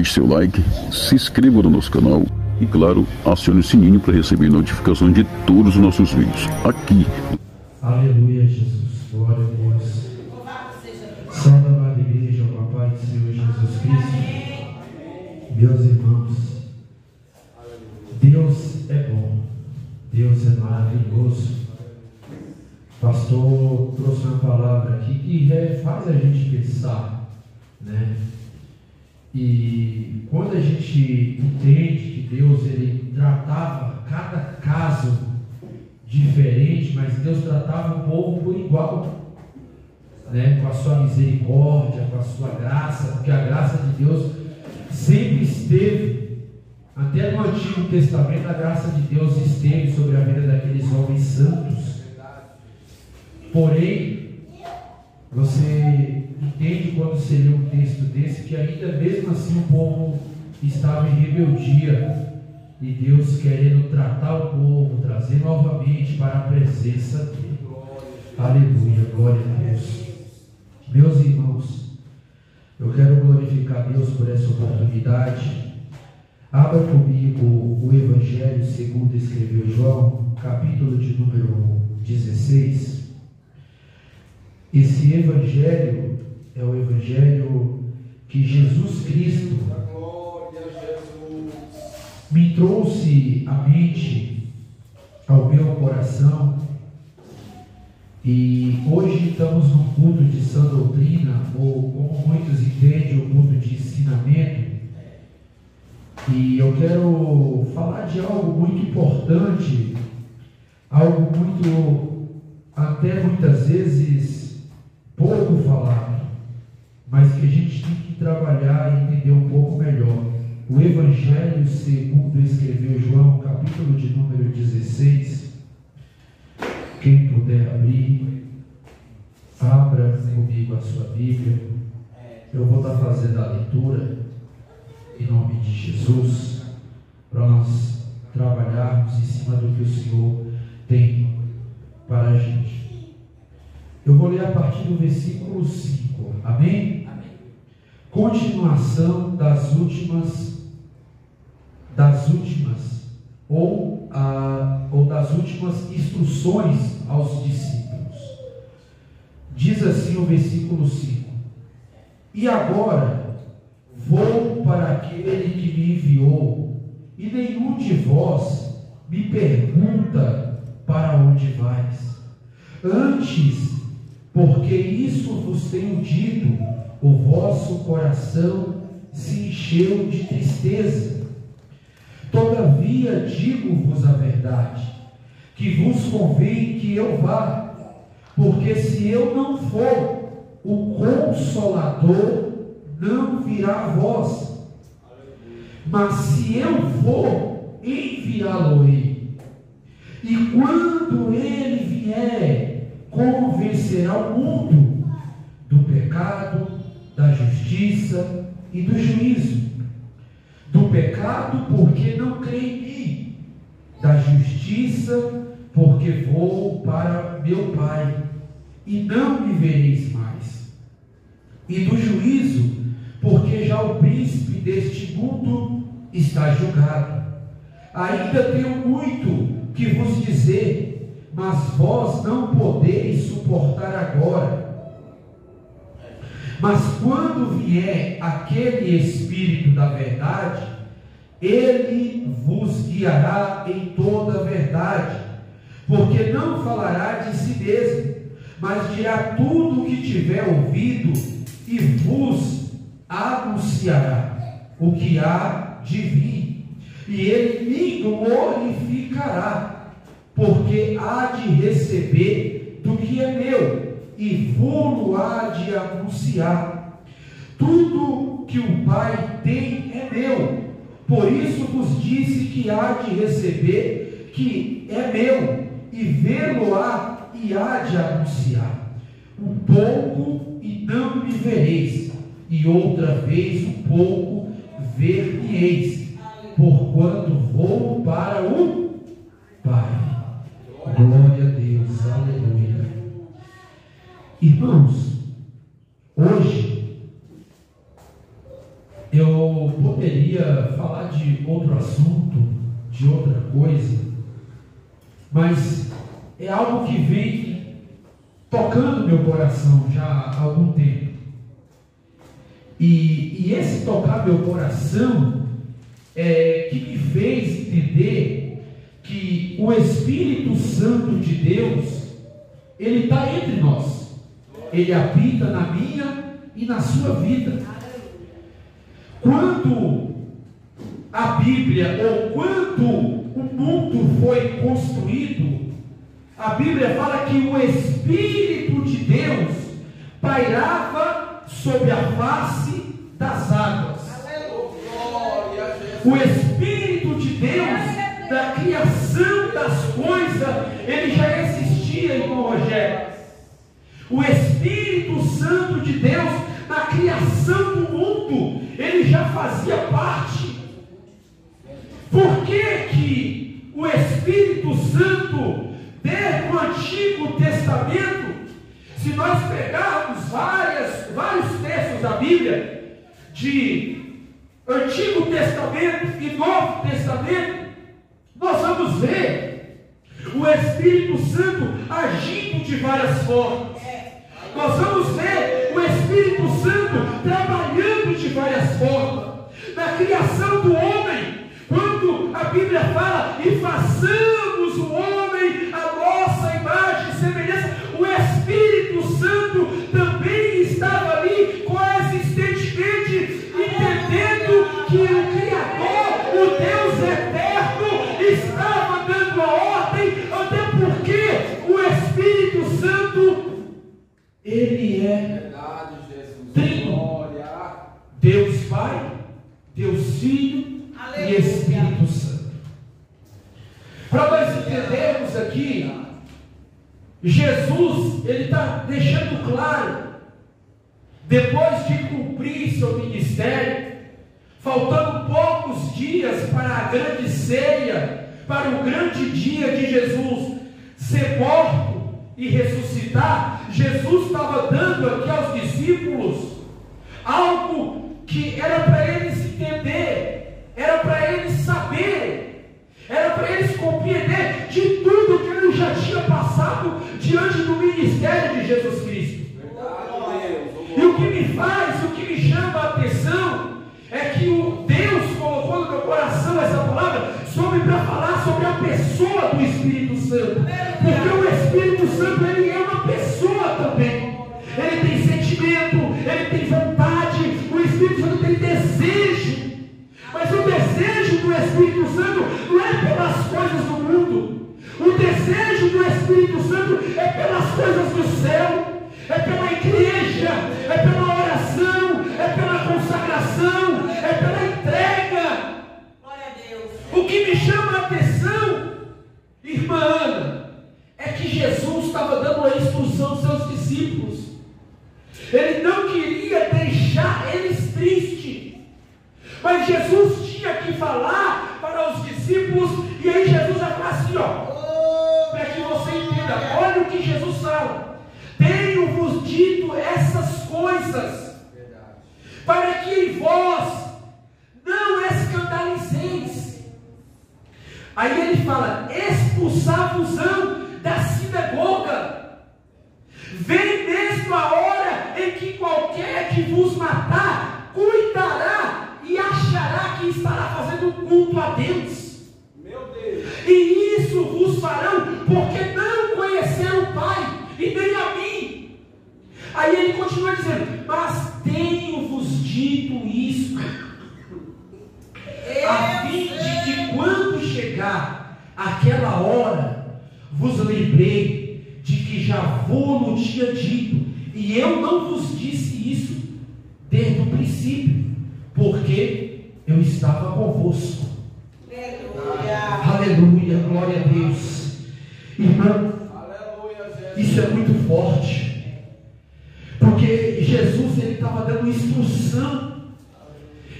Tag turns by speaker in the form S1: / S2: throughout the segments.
S1: deixe seu like, se inscreva no nosso canal e, claro, acione o sininho para receber notificações de todos os nossos vídeos aqui.
S2: Aleluia, Jesus. Glória a Deus. Salve a amada igreja, ao Papai do Senhor Jesus Cristo. Meus irmãos, Deus é bom. Deus é maravilhoso. O pastor trouxe uma palavra aqui que faz a gente pensar, né? E quando a gente entende que Deus ele tratava cada caso diferente, mas Deus tratava o povo por igual, né? Com a sua misericórdia, com a sua graça, porque a graça de Deus sempre esteve, até no Antigo Testamento a graça de Deus esteve sobre a vida daqueles homens santos. Porém, você entende quando você lê um texto desse que ainda mesmo assim o povo estava em rebeldia e Deus querendo tratar o povo, trazer novamente para a presença dele. Aleluia, glória a Deus. Meus irmãos, eu quero glorificar Deus por essa oportunidade. Abra comigo o Evangelho segundo escreveu João, capítulo de número 16. Esse Evangelho é o Evangelho que Jesus Cristo me trouxe à mente, ao meu coração. E hoje estamos num culto de sã doutrina, ou como muitos entendem, o culto de ensinamento. E eu quero falar de algo muito importante, algo muito, até muitas vezes, pouco falado, mas que a gente tem que trabalhar e entender um pouco melhor. O Evangelho segundo escreveu João, capítulo de número 16. Quem puder abrir, abra comigo a sua Bíblia. Eu vou estar fazendo a leitura em nome de Jesus, para nós trabalharmos em cima do que o Senhor tem para a gente. Eu vou ler a partir do versículo 5, amém? Amém. Continuação das últimas ou das últimas instruções aos discípulos. Diz assim o versículo 5: E agora vou para aquele que me enviou, e nenhum de vós me pergunta para onde vais. Antes, porque isso vos tenho dito, o vosso coração se encheu de tristeza. Todavia digo-vos a verdade, que vos convém que eu vá, porque se eu não for, o Consolador não virá a vós. Mas se eu for, enviá-lo-ei. E quando ele vier, convencerá o mundo do pecado, da justiça e do juízo. Do pecado, porque não crê em mim. Da justiça, porque vou para meu Pai, e não me vereis mais. E do juízo, porque já o príncipe deste mundo está julgado. Ainda tenho muito que vos dizer, mas vós não podeis suportar agora. Mas quando vier aquele Espírito da verdade, ele vos guiará em toda a verdade, porque não falará de si mesmo, mas dirá tudo o que tiver ouvido e vos anunciará o que há de vir. E ele me glorificará, porque há de receber do que é meu, e vou-lo há de anunciar. Tudo que o Pai tem é meu, por isso vos disse que há de receber que é meu, e vê-lo há e há de anunciar. Um pouco e não me vereis, e outra vez um pouco ver-me-eis, porquanto vou para o Pai. Glória a Deus, aleluia. Irmãos, hoje eu poderia falar de outro assunto, de outra coisa, mas é algo que vem tocando meu coração já há algum tempo. E esse tocar meu coração que me fez entender que o Espírito Santo de Deus, ele está entre nós. Ele habita na minha e na sua vida. Quando a Bíblia, ou quando o mundo foi construído, a Bíblia fala que o Espírito de Deus pairava sobre a face das águas. O Espírito de Deus, da criação das coisas, ele já existia, irmão Rogério. O Espírito Santo de Deus, na criação do mundo, ele já fazia parte. Por que o Espírito Santo, desde o Antigo Testamento, se nós pegarmos vários textos da Bíblia, de Antigo Testamento e Novo Testamento, nós vamos ver o Espírito Santo agindo de várias formas. Nós vamos ver o Espírito Santo trabalhando de várias formas. Na criação do homem, quando a Bíblia fala, e façamos o homem a nossa imagem e semelhança, o Espírito Santo também estava ali coexistentemente, entendendo que o Criador, o Deus eterno, estava dando a ordem, até porque o Espírito Santo, ele é trino. Deus Pai, Deus Filho e Espírito Santo. Para nós entendermos aqui, Jesus, ele está deixando claro, depois de cumprir seu ministério, faltando poucos dias para a grande ceia, para o grande dia de Jesus ser morto e ressuscitar, Jesus estava dando aqui aos discípulos algo que era para eles entender, era para eles saber, era para eles compreender de tudo que ele já tinha passado diante do ministério de Jesus Cristo. E o que me faz, o que me chama a atenção, é que o Deus colocou no meu coração essa palavra para falar sobre a pessoa do Espírito Santo. Porque o Espírito Santo, ele é uma pessoa também. Ele tem sentimento, ele tem vontade, o Espírito Santo tem desejo. Mas o desejo do Espírito Santo não é pelas coisas do mundo. O desejo do Espírito Santo é pelas coisas do céu, é pela igreja, é pela oração, é pela consagração, é pela entrega.
S3: Glória a Deus.
S2: O que me chama a atenção, irmã Ana, é que Jesus estava dando a instrução aos seus discípulos. Ele não queria deixar eles tristes, mas Jesus tinha que falar para os discípulos, e aí Jesus vai falar assim, para que você entenda, olha o que Jesus fala: tenho-vos dito essas coisas, para que em vós não escandalizeis. Aí ele fala: expulsar-vos-ão da sinagoga. Vem mesmo a hora em que qualquer que vos matar cuidará e achará que estará fazendo culto a Deus.
S3: Meu Deus.
S2: E isso vos farão porque não conheceram o Pai e nem a mim. Aí ele continua dizendo: mas tenho-vos dito isso, a fim de que quando chegar aquela hora, vos lembrei de que já vos tinha dito, e eu não vos disse isso desde o princípio, porque eu estava convosco. Aleluia, glória a Deus. Irmão, isso é muito forte, porque Jesus, ele estava dando instrução.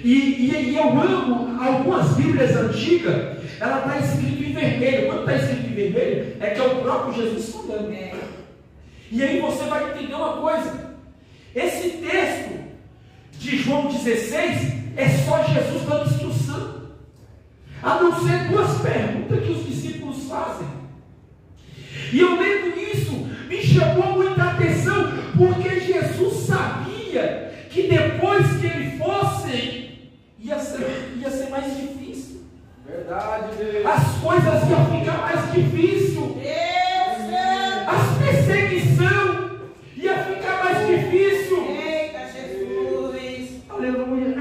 S2: E eu amo algumas Bíblias antigas, ela está escrito em vermelho. Quando está escrito em vermelho, é que é o próprio Jesus falando. E aí você vai entender uma coisa: esse texto de João 16 é só Jesus dando instrução. A não ser duas perguntas que os discípulos fazem. E eu lendo isso, me chamou muita atenção, porque Jesus sabia que depois que ele fosse, ia ser mais difícil.
S3: Verdade, Deus.
S2: As coisas iam ficar mais difíceis. As perseguições ia ficar mais difícil.
S3: Eita, Jesus.
S2: Aleluia.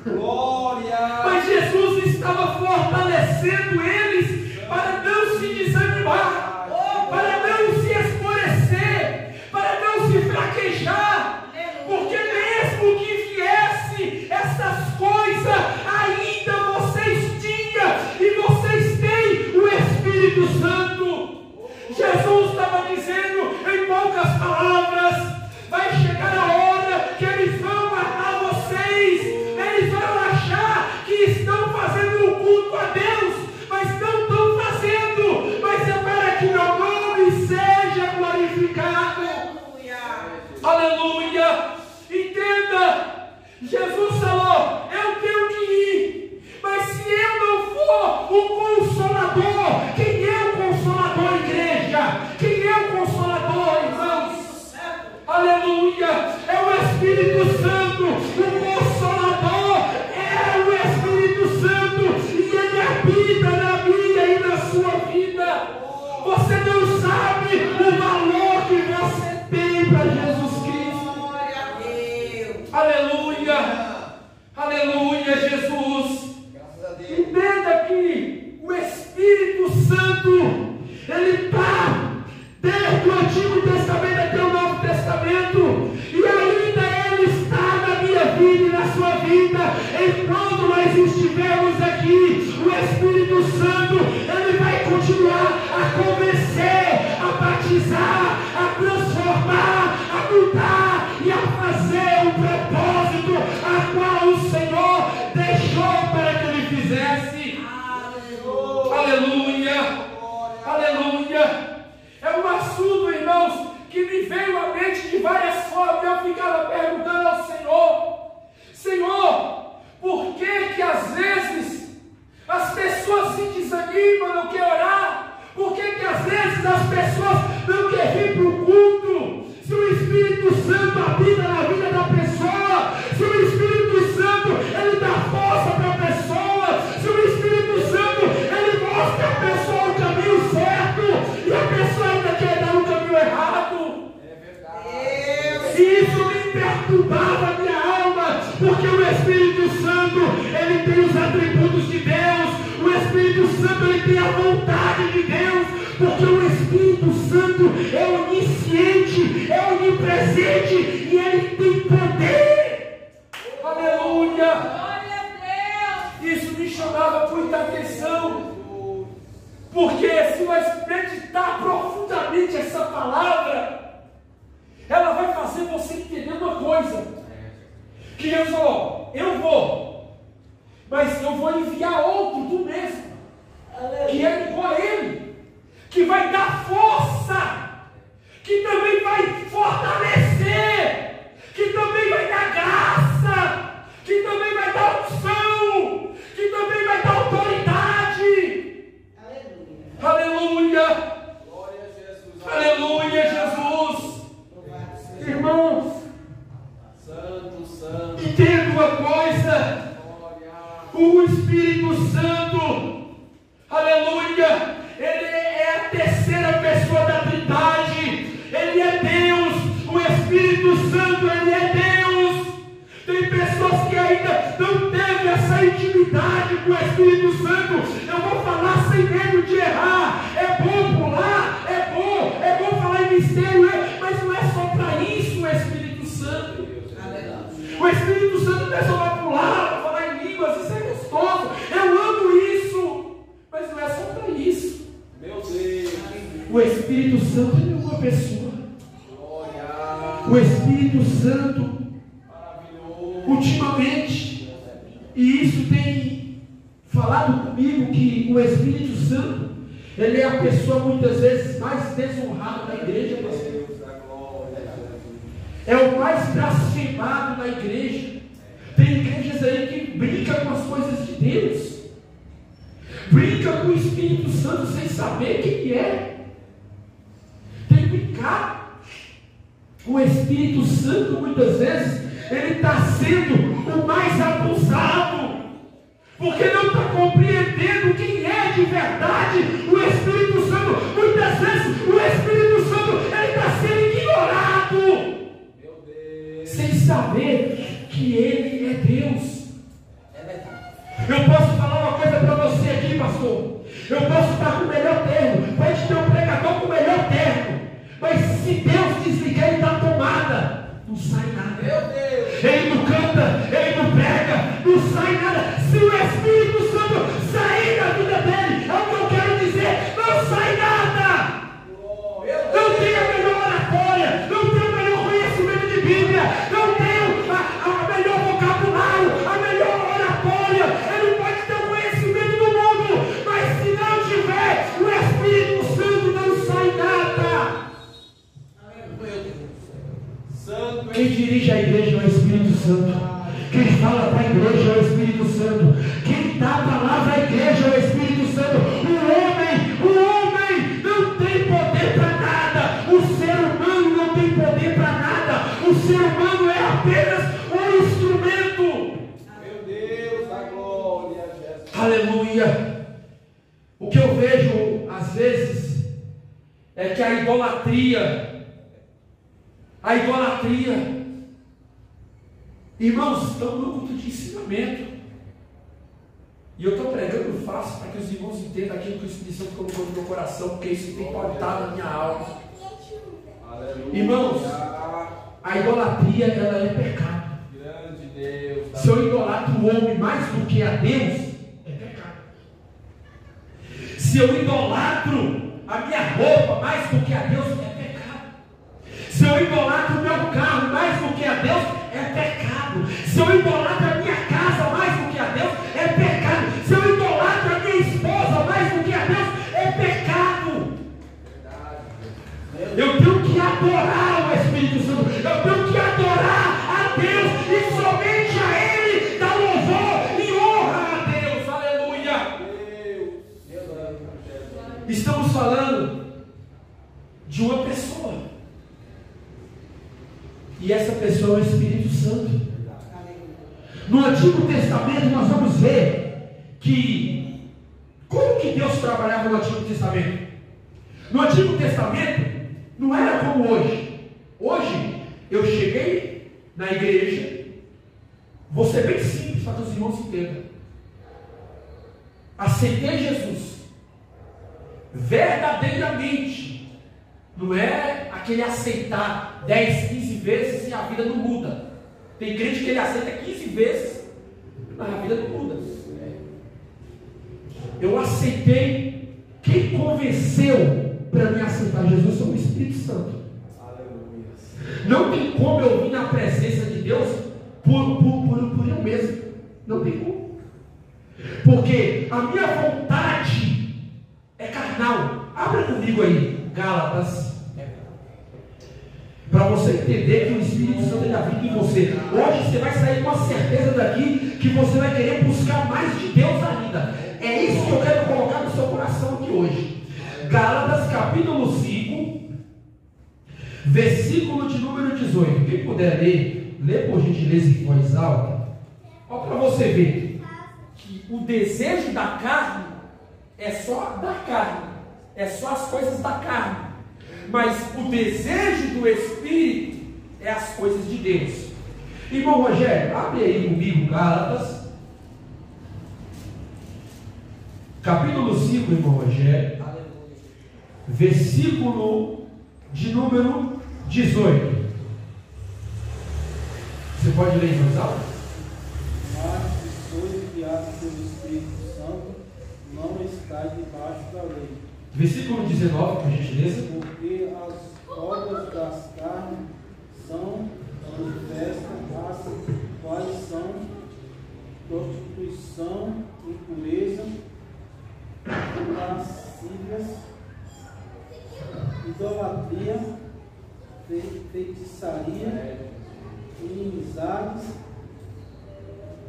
S3: Glória.
S2: Mas Jesus estava fortalecendo eles para não se desanimar, para não se esmorecer, para não se fraquejar, porque mesmo que viesse essas coisas, ainda vocês tinham e vocês têm o Espírito Santo. Jesus estava dizendo em poucas palavras: vai chegar a hora que eles vão matar vocês, eles vão achar que estão fazendo um culto a Deus, mas não estão fazendo, mas é para que meu nome seja glorificado. Aleluia! Entenda, Jesus falou: eu tenho que ir, mas se eu não for o Consolador, quem é o Consolador, igreja? Quem é o Consolador, irmãos? Aleluia! É o Espírito Santo. O Consolador é o Espírito Santo, e ele habita na minha e na sua vida. Você não sabe o valor que você tem para Jesus Cristo.
S3: Glória a Deus.
S2: Aleluia! Aleluia, Jesus!
S3: Graças a Deus.
S2: Entenda que o Espírito Santo, ele está desde o Antigo Testamento até o Novo Testamento, e ainda ele está na minha vida e na sua vida. Enquanto nós estivermos aqui, o Espírito Santo, ele vai continuar a convencer, a batizar, a transformar, a mudar e a fazer o propósito a qual o Senhor deixou para que ele fizesse. Aleluia! Aleluia! É um assunto, irmãos, que me veio à mente de várias formas. Eu ficava perguntando ao Senhor: Senhor, por que às vezes as pessoas se desanimam, não querem orar? Por que às vezes as pessoas não querem vir para o culto? Se o Espírito Santo habita na vida da pessoa, se o Espírito Santo, ele dá força para a pessoa, se o Espírito Santo, ele mostra a pessoa o caminho certo, e a pessoa ainda quer dar o caminho errado.
S3: É verdade.
S2: E isso me perturbava a minha alma, porque o Espírito Santo, ele tem os atributos de Deus, o Espírito Santo, ele tem a vontade de Deus, porque o Espírito Santo é onisciente, é onipresente, e ele tem poder. Aleluia!
S3: Glória a Deus.
S2: Isso me chamava muita atenção, porque se nós meditar profundamente essa palavra, ela vai fazer você entender uma coisa: que Deus falou, eu vou, mas eu vou enviar outro do mesmo, que é igual a ele, que vai dar força, que também vai fortalecer, que também vai dar graça, que também vai dar unção, que também vai dar autoridade. Aleluia!
S3: Glória a Jesus.
S2: Aleluia, Jesus! Irmãos,
S3: Santo, santo.
S2: entenda uma coisa: o Espírito Santo, aleluia, ele é a terceira pessoa da Trindade, ele é Deus, o Espírito Santo, ele é Deus. Tem pessoas que ainda não têm essa intimidade com o Espírito Santo. Eu vou falar sem medo de errar, é bom pular, é bom falar em mistério, mas não é só para isso o Espírito Santo. O Espírito Santo não é só para pular, para falar em línguas, isso é gostoso, eu amo isso, mas não é só para isso.
S3: Meu Deus.
S2: O Espírito Santo é uma pessoa.
S3: Glória.
S2: O Espírito Santo,
S3: Maravilhoso.
S2: ultimamente, e isso tem falado comigo, que o Espírito Santo, ele é a pessoa muitas vezes mais desonrada da igreja, pastor.
S3: Deus da glória.
S2: É o mais blasfemado da igreja. Tem igrejas aí que brincam com as coisas de Deus, brinca com o Espírito Santo sem saber quem é. Tem que brincar com o Espírito Santo. Muitas vezes ele está sendo o mais abusado, porque não está compreendendo quem é de verdade o Espírito Santo. Muitas vezes o Espírito Santo está sendo ignorado, sem saber que ele é Deus. Eu posso falar uma coisa para você aqui, pastor. Eu posso estar com o melhor terno, pode ter um pregador com o melhor terno, mas se Deus desligar ele da tomada, não sai nada. Ele não canta, ele não prega, não sai nada. Se o Espírito Santo sair da vida dele, é o que eu quero dizer, não sai nada. Não tem a melhor oratória, não tem o melhor conhecimento de Bíblia, não tem a melhor vocabulário, a melhor oratória. Ele pode ter o conhecimento do mundo, mas se não tiver o Espírito Santo, não sai nada. Quem dirige a igreja é o Espírito Santo. Quem fala para a igreja é o Espírito Santo. Quem dá a palavra à igreja é o Espírito Santo. O homem não tem poder para nada. O ser humano não tem poder para nada. O ser humano é apenas um instrumento.
S3: Meu Deus, a glória, Jesus.
S2: Aleluia. O que eu vejo às vezes é que a idolatria, irmãos, estamos no culto de ensinamento, e eu estou pregando fácil para que os irmãos entendam aquilo que o Espírito Santo colocou no meu coração, porque isso tem cortado a minha alma.
S3: Aleluia.
S2: Irmãos, a idolatria, ela é pecado.
S3: Grande Deus.
S2: Se eu idolatro o homem mais do que a Deus, é pecado. Se eu idolatro a minha roupa mais do que a Deus, é pecado. Se eu idolatro o meu carro mais do que a Deus, é pecado. Se eu idolatro a minha casa mais do que a Deus, é pecado. Se eu idolatro a minha esposa mais do que a Deus, é pecado. Eu tenho que adorar o Espírito Santo. Eu tenho que adorar a Deus e somente a Ele dar louvor e honra a Deus. Aleluia. Estamos falando de uma pessoa, e essa pessoa é o Espírito Santo. No Antigo Testamento nós vamos ver que como que Deus trabalhava no Antigo Testamento. No Antigo Testamento não era como hoje. Hoje eu cheguei na igreja, vou ser bem simples para que os irmãos entendam. Aceitei Jesus verdadeiramente. Não é aquele aceitar 10, 15 vezes e a vida não muda. Tem crente que ele aceita 15 vezes, mas a vida não muda. Eu aceitei. Quem convenceu para me aceitar Jesus foi o Espírito Santo. Aleluia. Não tem como eu vir na presença de Deus por eu mesmo. Não tem como. Porque a minha vontade é carnal. Abra comigo aí Gálatas, para você entender que o Espírito Santo já vive em você. Hoje você vai sair com a certeza daqui que você vai querer buscar mais de Deus ainda. É isso que eu quero colocar no seu coração aqui hoje. Gálatas capítulo 5, versículo de número 18. Quem puder ler, lê por gentileza em voz alta. Olha para você ver que o desejo da carne é só da carne. É só as coisas da carne. Mas o desejo do Espírito é as coisas de Deus. Irmão Rogério, abre aí comigo Gálatas capítulo 5, irmão Rogério, versículo de número 18. Você pode ler em voz alta?
S4: Mas se sois guiados pelo Espírito Santo, não estáis debaixo da lei.
S2: Versículo 19, por gentileza.
S4: Porque as obras das carnes são manifestas, as quais são prostituição, impureza, lascívias, idolatria, feitiçaria, inimizades,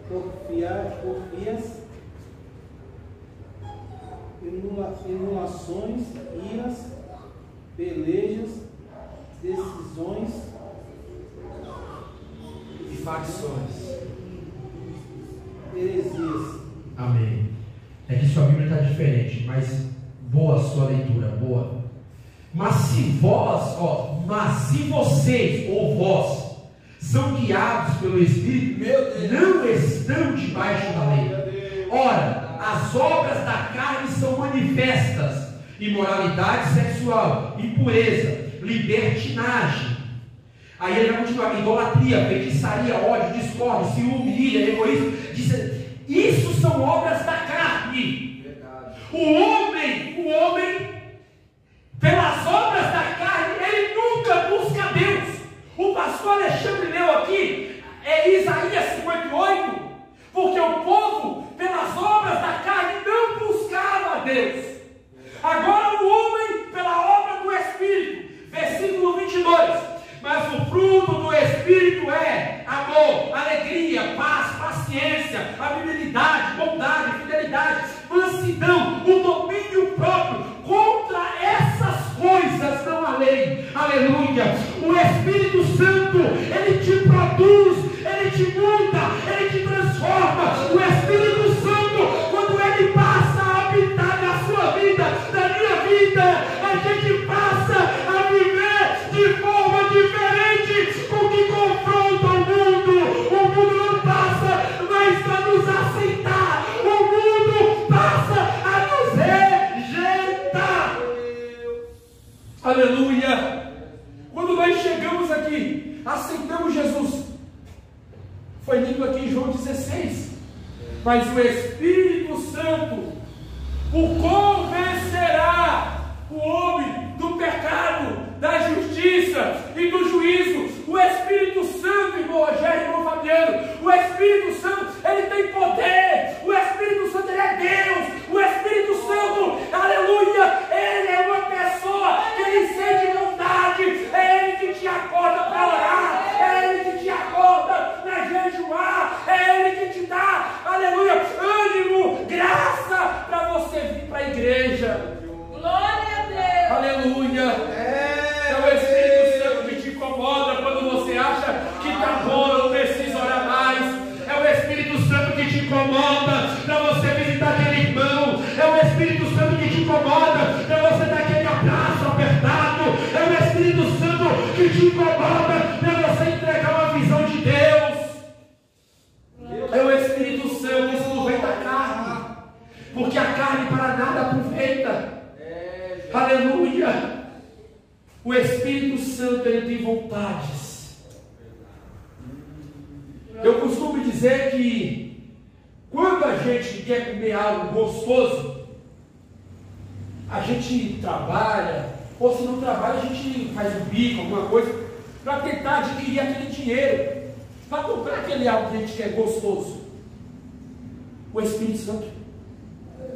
S4: porfias, emulações, iras, pelejas, decisões
S2: e facções,
S4: heresias.
S2: Amém. É que sua Bíblia está diferente, mas boa a sua leitura, boa. Mas se vocês ou vós são guiados pelo Espírito, não estão debaixo da lei. Ora, as obras da carne são manifestas: imoralidade sexual, impureza, libertinagem. Aí ele vai continuar: idolatria, feitiçaria, ódio, discórdia, ciúme, ira, egoísmo. Isso são obras da carne. O homem, pelas obras da carne, ele nunca busca Deus. O pastor Alexandre leu aqui, Isaías 58, porque o povo, pelas obras da carne, não buscava a Deus. Agora o homem, pela obra do Espírito, versículo 22. Mas o fruto do Espírito é amor, alegria, paz, paciência, amabilidade, bondade, fidelidade, mansidão, o domínio próprio. Contra essas coisas não há lei. Aleluia. O Espírito Santo, ele te produz, ele te muda, ele te transforma. O Espírito Santo, quando ele passa a habitar na sua vida, na minha vida, a gente passa a viver de forma diferente, o que confronta o mundo. O mundo não passa mais a nos aceitar, o mundo passa a nos rejeitar. Aleluia. Quando nós chegamos aqui, aceitamos Jesus, foi lido aqui em João 16, mas o Espírito Santo o convencerá o homem do pecado, da justiça e do juízo. O Espírito Santo, irmão Rogério, irmão Fabiano, o Espírito Santo, ele tem poder. O Espírito Santo, ele é Deus. O Espírito Santo, aleluia, ele é uma pessoa que ele sente vontade. É ele que te acorda para orar, é ele que te acorda para jejuar, é ele que te dá, aleluia, ânimo, graça para você vir para a igreja.
S5: Glória a Deus.
S2: Aleluia. É o Espírito Santo que te incomoda quando você acha que está bom, não precisa orar mais. É o Espírito Santo que te incomoda para você visitar aquele irmão. É o Espírito Santo que te incomoda para você dar aquele abraço apertado. É o Espírito Santo que te incomoda para você entregar uma visão de Deus. É o Espírito Santo, isso não vem da carne, porque a carne para nada aproveita. Aleluia. O Espírito Santo, ele tem vontades. Eu costumo dizer que quando a gente quer comer algo gostoso, a gente trabalha, ou se não trabalha, a gente faz um bico, alguma coisa, para tentar adquirir aquele dinheiro, para comprar aquele algo que a gente quer gostoso. O Espírito Santo,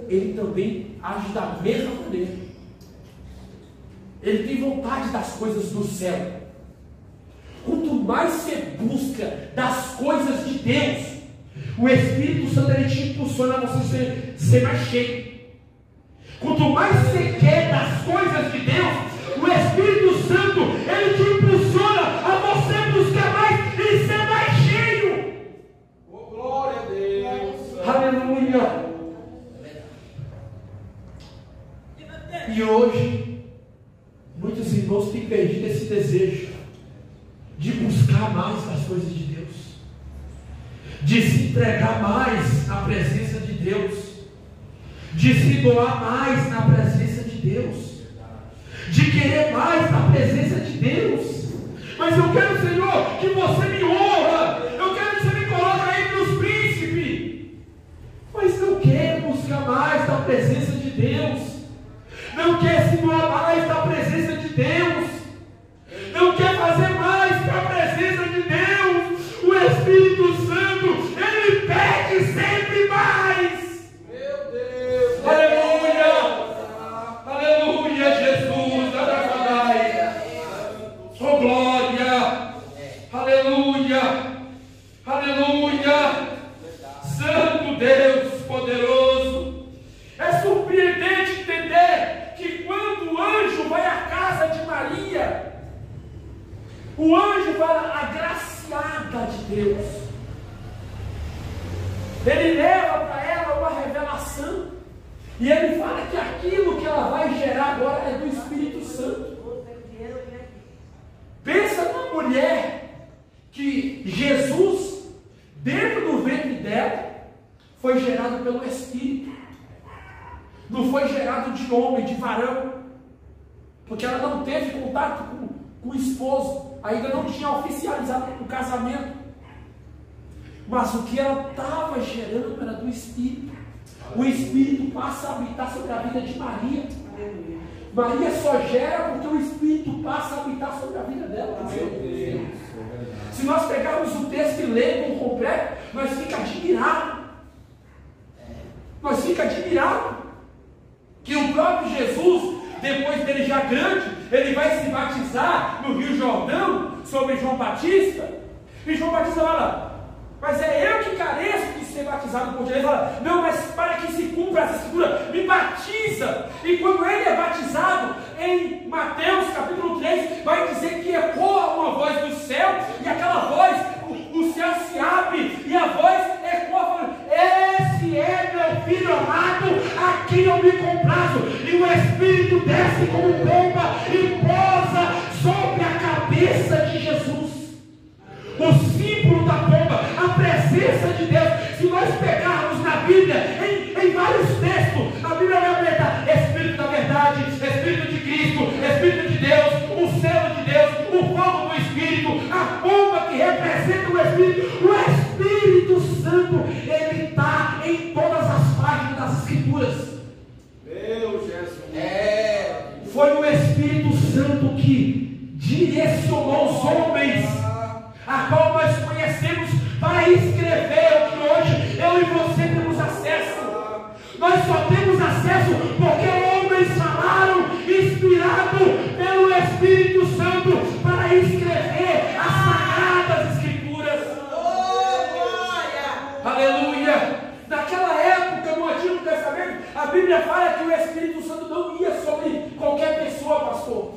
S2: ele também age da mesma maneira. Ele tem vontade das coisas do céu. Quanto mais você busca das coisas de Deus, o Espírito Santo, ele te impulsiona a você ser mais cheio. Quanto mais você quer das coisas de Deus, o Espírito Santo, ele te impulsiona a você buscar mais e ser mais cheio.
S3: Oh, glória a Deus.
S2: Aleluia. E hoje, muitos irmãos têm perdido esse desejo de buscar mais as coisas de Deus, de se entregar mais à presença de Deus, de se doar mais na presença de Deus, de querer mais na presença de Deus. Mas eu quero, Senhor, que você me honra, eu quero que você me coloque entre os príncipes, mas não quer buscar mais da presença de Deus, não quer se doar mais da presença de Deus, não quer fazer mais para a presença de Deus. O Espírito Santo, ele pede sempre mais.
S3: Meu Deus.
S2: Aleluia, aleluia, Jesus, Adonai, oh glória, aleluia, aleluia. fala agraciada de Deus. Ele leva para ela uma revelação. E ele fala que aquilo que ela vai gerar agora é do Espírito Santo. Pensa numa mulher que Jesus, dentro do ventre dela, foi gerado pelo Espírito. Não foi gerado de homem, de varão. Porque ela não teve contato com o esposo. Ainda não tinha oficializado o casamento. Mas o que ela estava gerando era do Espírito. O Espírito passa a habitar sobre a vida de Maria. Maria só gera porque o Espírito passa a habitar sobre a vida dela. Se nós pegarmos o texto e lermos por completo, nós ficamos admirados. Nós ficamos admirados que o próprio Jesus, depois dele já grande, ele vai se batizar no Rio Jordão sobre João Batista. E João Batista fala: mas é eu que careço de ser batizado por Deus. Ele fala: não, mas para que se cumpra essa escritura, me batiza. E quando ele é batizado, em Mateus capítulo 3, vai dizer que ecoa uma voz do céu, e aquela voz, o céu se abre, e a voz ecoa, falando: esse é meu filho amado, a quem eu me comprazo. E o Espírito desce como pomba e pousa sobre a cabeça de Jesus. O símbolo da pomba, a presença de Deus. Se nós pegarmos na Bíblia, em vários textos, a Bíblia vai apresentar Espírito da verdade, Espírito de Cristo, Espírito de Deus, o selo de Deus, o fogo do Espírito, a pomba que representa o Espírito. O Espírito Santo, ele está em todas as páginas das Escrituras.
S3: Meu Jesus.
S2: Foi o Espírito Santo que direcionou os homens, a qual nós conhecemos, para escrever o que hoje eu e você temos acesso. Nós só temos acesso porque homens falaram, inspirado pelo Espírito Santo, para escrever as Sagradas Escrituras. Aleluia! Naquela época, no Antigo Testamento, a Bíblia fala que o Espírito Santo não ia sobre qualquer pessoa, pastor.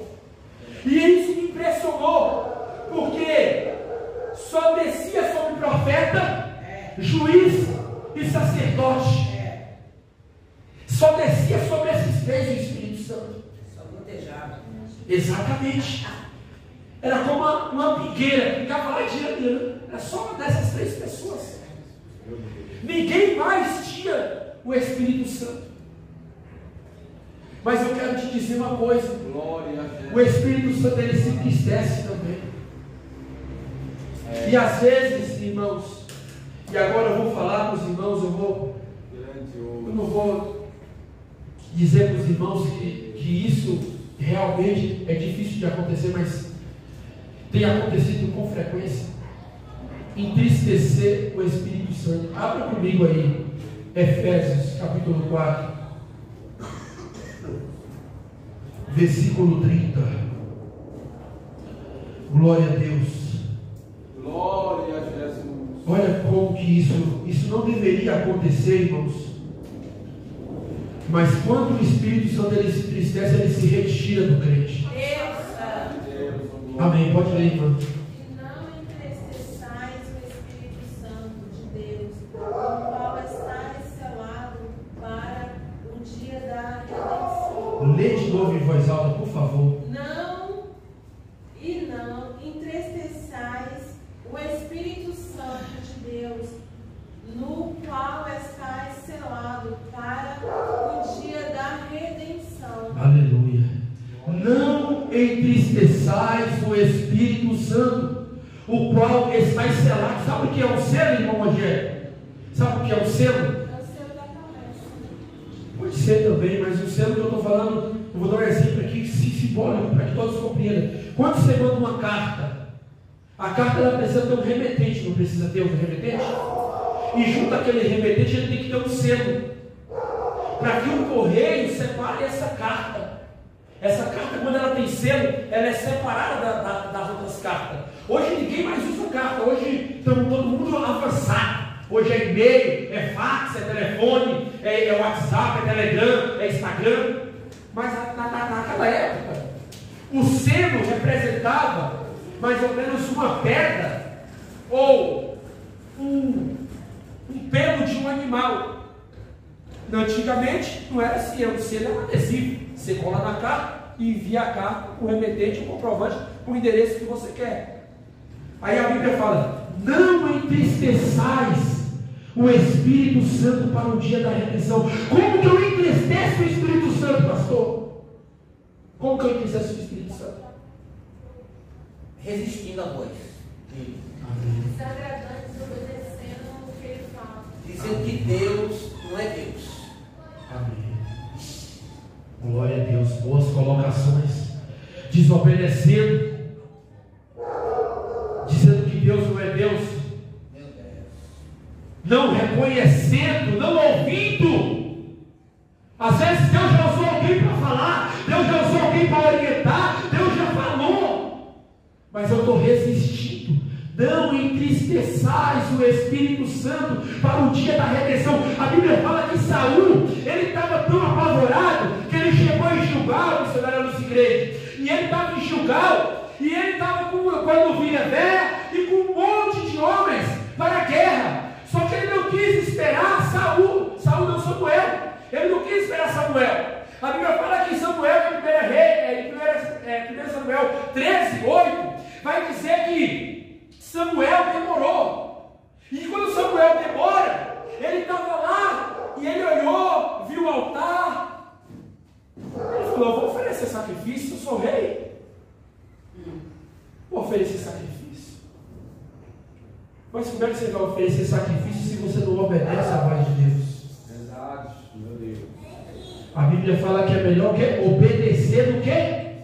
S2: E isso me impressionou, porque só descia sobre profeta, juiz e sacerdote. Só descia sobre esses três o Espírito Santo.
S6: Só protejava.
S2: Exatamente. Era como uma figueira que ficava lá girando. Era só dessas três pessoas. Ninguém mais tinha o Espírito Santo. Mas eu quero te dizer uma coisa: o Espírito Santo, ele se entristece também. E às vezes, irmãos, e agora eu vou falar para os irmãos, eu não vou dizer para os irmãos que isso realmente é difícil de acontecer, mas tem acontecido com frequência. Entristecer o Espírito Santo. Abra comigo aí, Efésios capítulo 4, versículo 30. Glória a Deus.
S3: Glória a Jesus.
S2: Olha como que isso não deveria acontecer, irmãos. Mas quando o Espírito Santo, ele se entristece, ele se retira do crente. Amém. Pode ler, irmão.
S5: E não entristeçais o Espírito Santo de Deus, o qual está selado para o dia da redenção.
S2: Lê de novo em voz alta, por favor.
S5: Não entristeçais o Espírito Santo de Deus, no qual estáis selado para o dia da redenção.
S2: Aleluia. Não entristeçais o Espírito Santo, o qual estáis selado. Sabe o que é um selo, irmão Rogério? Sabe o que é um selo?
S5: É o selo da promessa.
S2: Pode ser também, mas o selo que eu estou falando, eu vou dar um exemplo aqui simbólico para que todos compreendam. Quando você manda uma carta, a carta ela precisa ter um remetente, não precisa ter um remetente? E junto àquele remetente ele tem que ter um selo, para que o correio separe essa carta. Essa carta, quando ela tem selo, ela é separada das outras cartas. Hoje ninguém mais usa carta, hoje estamos todo mundo avançado. Hoje é e-mail, é fax, é telefone, é WhatsApp, é Telegram, é Instagram. Mas naquela época, o selo representava mais ou menos uma pedra ou um pelo de um animal. Antigamente não era assim, o selo era um adesivo. Você cola na carta e envia a carta, o remetente, o comprovante, o endereço que você quer. Aí a Bíblia fala: não entristeçais o Espírito Santo para o dia da redenção. Como que eu entristeço o Espírito Santo, pastor? Como que eu entristeço o Espírito Santo?
S6: Resistindo à voz dele.
S5: Desagradando, desobedecendo o que ele fala.
S6: Dizendo que Deus não é Deus.
S2: Amém. Glória a Deus. Boas colocações. Desobedecendo, dizendo que Deus não é Deus,
S6: Meu Deus.
S2: não reconhecendo, não ouvindo. Às vezes Deus já usou alguém para falar, Deus já usou alguém para orientar, Deus já falou, mas eu estou resistindo. Não entristeçais o Espírito Santo para o dia da redenção. A Bíblia fala que Saul, ele estava tão apavorado que ele chegou em Gilgal, missionário nos igrejas, e ele estava em Gilgal, e ele estava com a novilha velha e com um monte de homens para a guerra. Só que ele não quis esperar Samuel. Ele não quis esperar Samuel. A Bíblia fala que Samuel, em 1 Samuel 13, 8, vai dizer que Samuel demorou. E quando Samuel demora, ele estava lá e ele olhou, viu o altar. Ele falou: eu vou oferecer sacrifício, eu sou rei. Vou oferecer sacrifício. Mas como é que você vai oferecer sacrifício se você não obedece à voz de Deus?
S3: Verdade, meu Deus.
S2: A Bíblia fala que é melhor que obedecer do que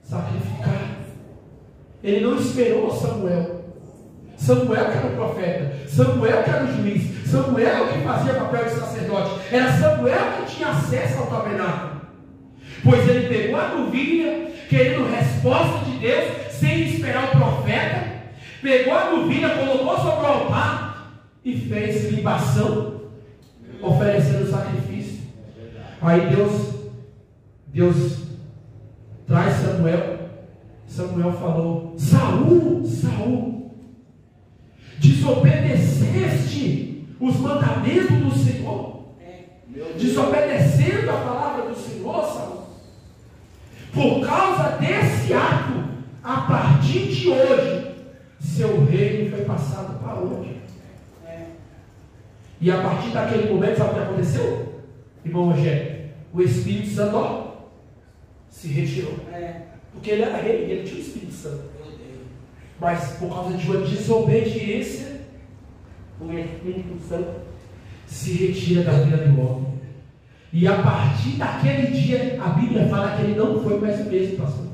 S2: sacrificar. Ele não esperou Samuel. Samuel que era o profeta, Samuel que era o juiz, Samuel que fazia papel de sacerdote. Era Samuel que tinha acesso ao tabernáculo. Pois ele pegou a novilha, querendo resposta de Deus, sem esperar o profeta. Pegou a novilha, colocou sobre o altar e fez libação, oferecendo sacrifício. Aí Deus traz Samuel. Samuel falou: Saul, Saul, desobedeceste os mandamentos do Senhor? Desobedecendo a palavra do Senhor, Saul. Por causa desse ato, a partir de hoje, seu reino foi passado para onde? E a partir daquele momento, sabe o que aconteceu? Irmão Rogério, o Espírito Santo se retirou. Porque ele era rei, ele tinha o Espírito Santo. Mas por causa de uma desobediência, o Espírito Santo se retira da vida do homem. E a partir daquele dia, a Bíblia fala que ele não foi mais o mesmo, pastor.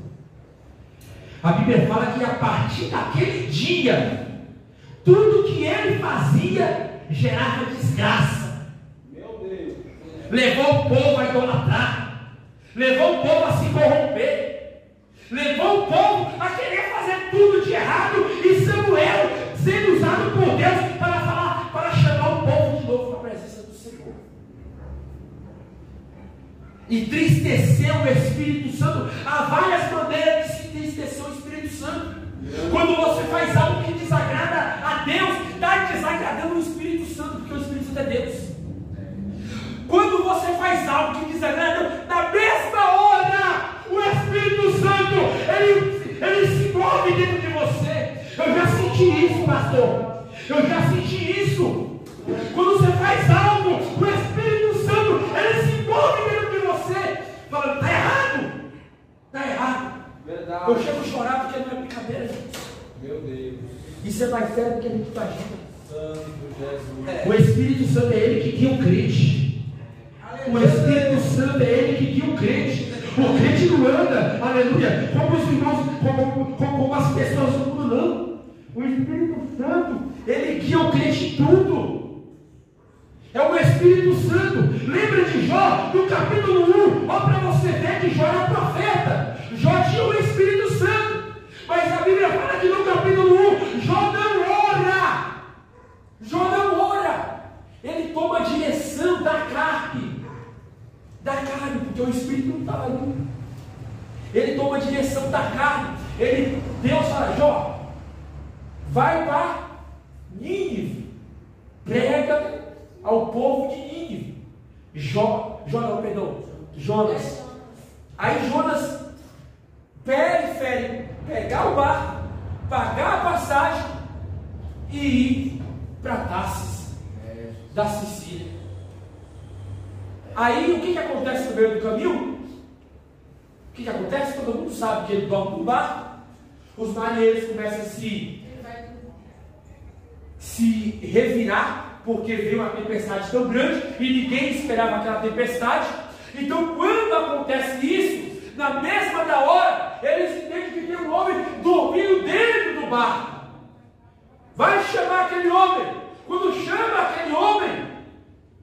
S2: A Bíblia fala que a partir daquele dia, tudo que ele fazia gerava desgraça.
S3: Meu Deus.
S2: Levou o povo a idolatrar, levou o povo a se corromper, levou o povo a querer fazer tudo de errado. E Samuel sendo usado por Deus para falar, para chamar o povo de novo para a presença do Senhor. Entristeceu o Espírito Santo. Há várias maneiras de se entristecer o Espírito Santo. Quando você faz algo que desagrada a Deus, está desagradando o Espírito Santo, porque o Espírito Santo é Deus. Quando você faz algo que desagrada a Deus, na mesma hora, o Espírito Santo, ele se move dentro de você. Eu já senti isso, pastor. Eu já senti isso. Quando você faz algo, o Espírito Santo, ele se move dentro de você, falando: está errado, está errado.
S3: Verdade.
S2: Eu chego a chorar porque não é brincadeira, gente.
S3: Meu Deus.
S2: Isso é mais sério do que a gente imagina.
S3: Santo Jesus.
S2: O Espírito Santo é ele que guia o crente. O Espírito Santo é ele que guia o crente. O crente não anda, aleluia, como os irmãos, como as pessoas do mundo, não. O Espírito Santo, ele guia o crente em tudo. É o Espírito Santo. Lembra de Jó, no capítulo 1, olha para você ver que Jó era profeta. Jó tinha o Espírito Santo. Mas a Bíblia fala que no capítulo 1, Jó não ora. Jó não ora. Ele toma a direção da carne. Porque o Espírito não estava ali. Ele toma a direção da carne. Ele Deus fala: Jó, vai para Nínive, prega ao povo de Nínive. Jonas. Aí Jonas prefere pegar o barco, pagar a passagem e ir para Tarsis, da Sicília. Aí o que acontece no meio do caminho? O que acontece? Todo mundo sabe que ele dorme no barco, os marinheiros começam a se revirar, porque veio uma tempestade tão grande e ninguém esperava aquela tempestade. Então, quando acontece isso, na mesma da hora, eles entendem que tem um homem dormindo dentro do barco. Vai chamar aquele homem. Quando chama aquele homem,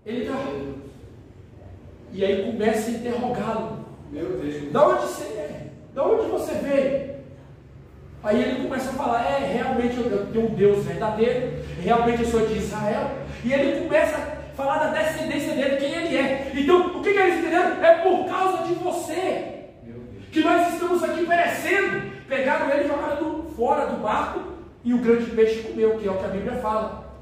S2: ele está. E aí começa a interrogá-lo.
S3: Meu Deus.
S2: Da onde você é? Da onde você veio? Aí ele começa a falar: realmente eu tenho um Deus verdadeiro, realmente eu sou de Israel. E ele começa a falar da descendência dele, quem ele é. Então, o que eles entenderam? É por causa de você que nós estamos aqui perecendo. Pegaram ele e jogaram fora do barco, e o grande peixe comeu, que é o que a Bíblia fala.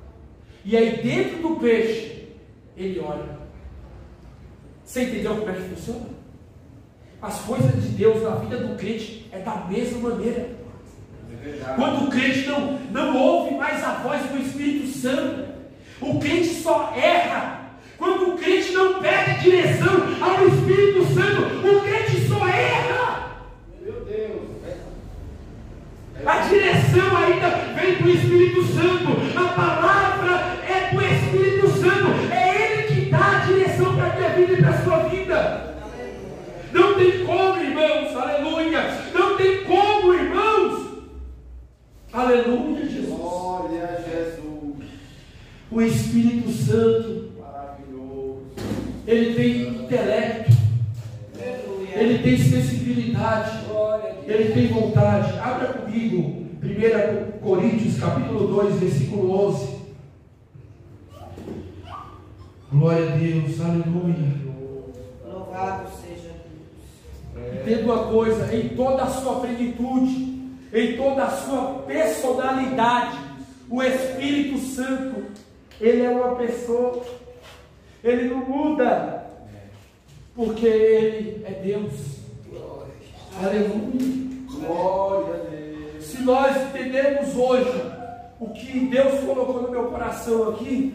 S2: E aí dentro do peixe, ele olha. Você entendeu como é que funciona? As coisas de Deus na vida do crente é da mesma maneira. Quando o crente não ouve mais a voz do Espírito Santo, o crente só erra. Quando o crente não pede direção ao Espírito Santo, o crente só erra.
S3: Meu Deus.
S2: A direção ainda vem do Espírito Santo. A palavra é do Espírito Santo. É Ele que dá a direção para a minha vida e para a sua vida. Não tem como, irmãos. Aleluia. Não tem como, irmãos. Aleluia, Jesus.
S3: Glória a Jesus.
S2: O Espírito Santo,
S3: Maravilhoso.
S2: ele tem intelecto, ele tem sensibilidade, ele tem vontade. Abra comigo 1 Coríntios capítulo 2, versículo 11. Glória a Deus, aleluia.
S6: Louvado seja Deus.
S2: Entenda uma coisa: em toda a sua plenitude, em toda a sua personalidade, o Espírito Santo, ele é uma pessoa, ele não muda, porque ele é Deus. Aleluia.
S3: Glória a Deus.
S2: Se nós entendermos hoje o que Deus colocou no meu coração aqui,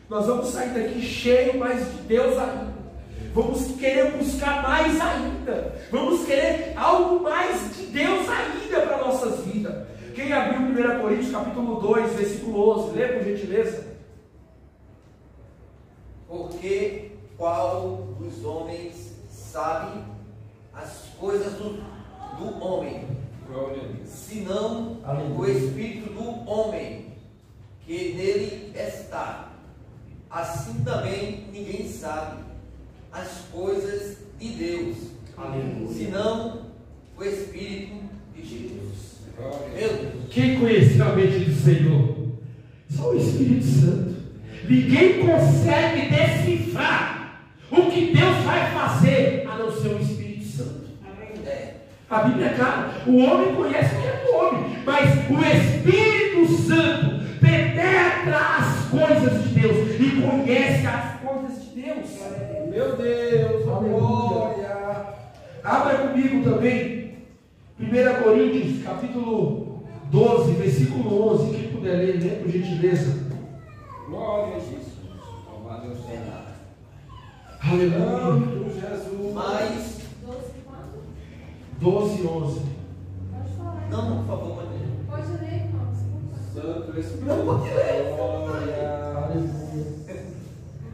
S2: nós vamos sair daqui cheio mais de Deus ainda. Vamos querer buscar mais ainda. Vamos querer algo mais de Deus ainda para nossas vidas. Quem abriu 1 Coríntios capítulo 2, versículo 11, lê por gentileza.
S6: Porque qual dos homens sabe as coisas do homem,
S3: Glória a Deus.
S6: senão
S2: Aleluia.
S6: o Espírito do homem que nele está? Assim também ninguém sabe as coisas de Deus,
S2: Aleluia.
S6: senão o Espírito de Deus. Meu Deus.
S2: Quem conheceu a mente do Senhor? Só o Espírito Santo. Ninguém consegue decifrar o que Deus vai fazer, a não ser o Espírito Santo.
S6: É.
S2: A Bíblia é clara: o homem conhece o que é do homem, mas o Espírito Santo penetra as coisas de Deus e conhece as coisas de Deus.
S3: Meu Deus.
S2: Aleluia.
S3: Glória.
S2: Abra comigo também 1 Coríntios capítulo 12, versículo 11. Quem puder ler, lê por gentileza.
S3: Glória a Jesus. Louvado Deus.
S2: Aleluia.
S3: Santo Jesus.
S6: Mas,
S5: 12 quanto?
S2: 12, 11.
S5: Pode falar.
S6: não, por favor, pode ler.
S5: Pode ler, irmão. Desculpa.
S3: Santo Espírito.
S6: Não pode ler.
S3: Glória.
S2: Aleluia.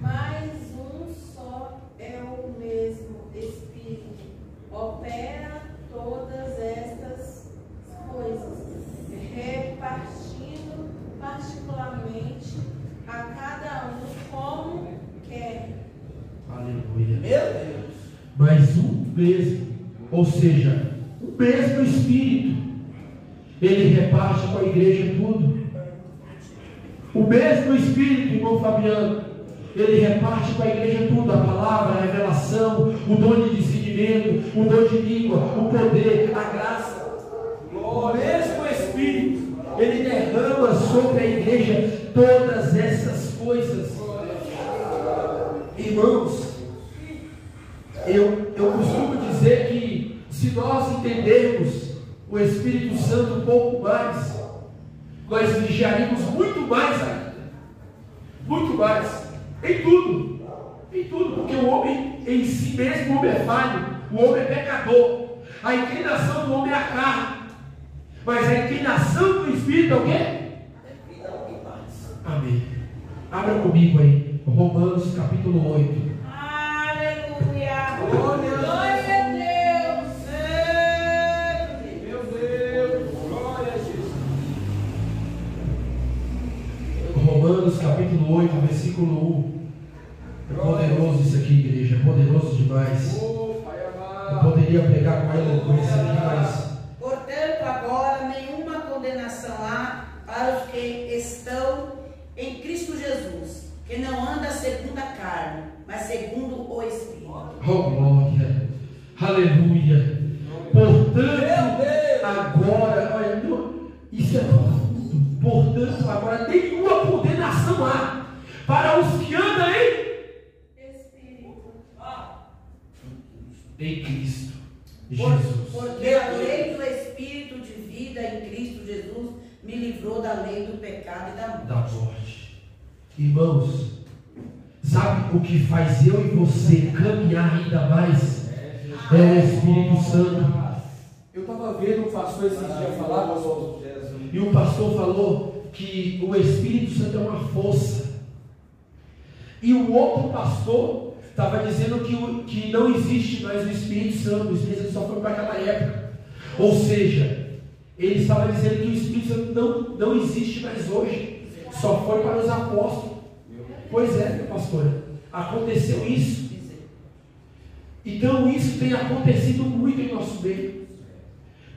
S5: Mas um só é o mesmo Espírito, opera todas estas coisas, repartindo particularmente a cada um como quer.
S2: Aleluia.
S6: Meu Deus.
S2: Mas um mesmo, ou seja, o mesmo Espírito, ele reparte com a igreja tudo. O mesmo Espírito, irmão Fabiano, ele reparte com a igreja tudo: a palavra, a revelação, o dom de discernimento, o dom de língua, o poder, a graça. O mesmo sobre a igreja todas essas coisas. Irmãos, eu costumo dizer que se nós entendermos o Espírito Santo um pouco mais, nós vigiaríamos muito mais ainda. Muito mais. Em tudo. Em tudo. Porque o homem em si mesmo, o homem é falho. O homem é pecador. A inclinação do homem é a carne. Mas a inclinação do Espírito é o quê? Amém. Abra comigo aí. Romanos capítulo 8.
S5: Aleluia. Glória a Deus.
S3: Meu Deus. Glória a Jesus.
S2: Romanos capítulo 8, versículo 1. É poderoso isso aqui, igreja. É poderoso demais. Eu poderia pregar com eloquência aqui, mas...
S7: Portanto, agora nenhuma condenação há para os que estão em Cristo Jesus, que não anda segundo a carne, mas segundo o Espírito.
S2: Oh, glória! Aleluia! Portanto, agora, olha, isso é profundo. Portanto, agora nenhuma condenação há para os que andam em Cristo Jesus.
S7: Porque a lei do Espírito de vida em Cristo Jesus me livrou da lei do pecado e da morte.
S2: Irmãos, sabe o que faz eu e você caminhar ainda mais? É o Espírito Santo. Eu estava vendo um pastor esses dias falar, e o pastor falou que o Espírito Santo é uma força. E o outro pastor estava dizendo que não existe mais o Espírito Santo. O Espírito Santo só foi para aquela época. Ou seja, ele estava dizendo que o Espírito Santo não existe mais hoje. Só foi para os apóstolos. Pois é, meu pastor, aconteceu isso. Então isso tem acontecido muito em nosso meio.